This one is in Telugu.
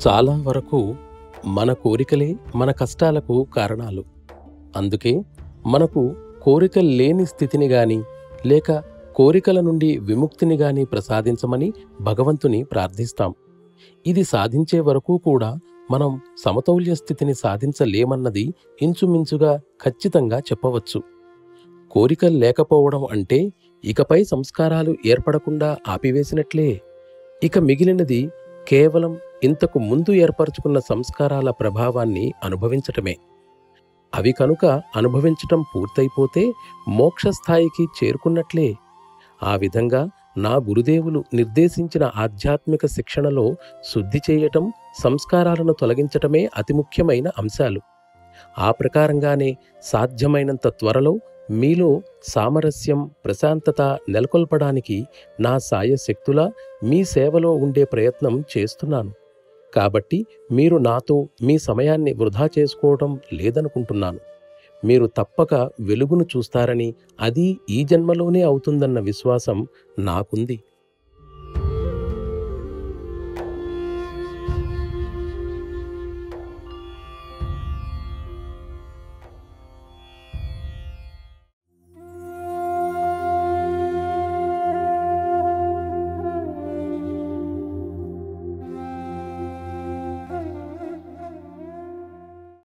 చాలా వరకు మన కోరికలే మన కష్టాలకు కారణాలు. అందుకే మనకు కోరికలు లేని స్థితిని గాని, లేక కోరికల నుండి విముక్తిని గాని ప్రసాదించమని భగవంతుని ప్రార్థిస్తాం. ఇది సాధించే వరకు కూడా మనం సమతౌల్య స్థితిని సాధించలేమన్నది ఇంచుమించుగా ఖచ్చితంగా చెప్పవచ్చు. కోరికలు లేకపోవడం అంటే ఇకపై సంస్కారాలు ఏర్పడకుండా ఆపివేసినట్లే. ఇక మిగిలినది కేవలం ఇంతకు ముందు ఏర్పరచుకున్న సంస్కారాల ప్రభావాన్ని అనుభవించటమే. అవి కనుక అనుభవించటం పూర్తయిపోతే మోక్షస్థాయికి చేరుకున్నట్లే. ఆ విధంగా నా గురుదేవులు నిర్దేశించిన ఆధ్యాత్మిక శిక్షణలో శుద్ధి చేయటం, సంస్కారాలను తొలగించటమే అతి ముఖ్యమైన అంశాలు. ఆ ప్రకారంగానే సాధ్యమైనంత త్వరలో మీలో సామరస్యం, ప్రశాంతత నెలకొల్పడానికి నా సాయశక్తులా మీ సేవలో ఉండే ప్రయత్నం చేస్తున్నాను. కాబట్టి మీరు నాతో మీ సమయాన్ని వృధా చేసుకోవటం లేదనుకుంటున్నాను. మీరు తప్పక వెలుగును చూస్తారని, అది ఈ జన్మలోనే అవుతుందన్న విశ్వాసం నాకుంది.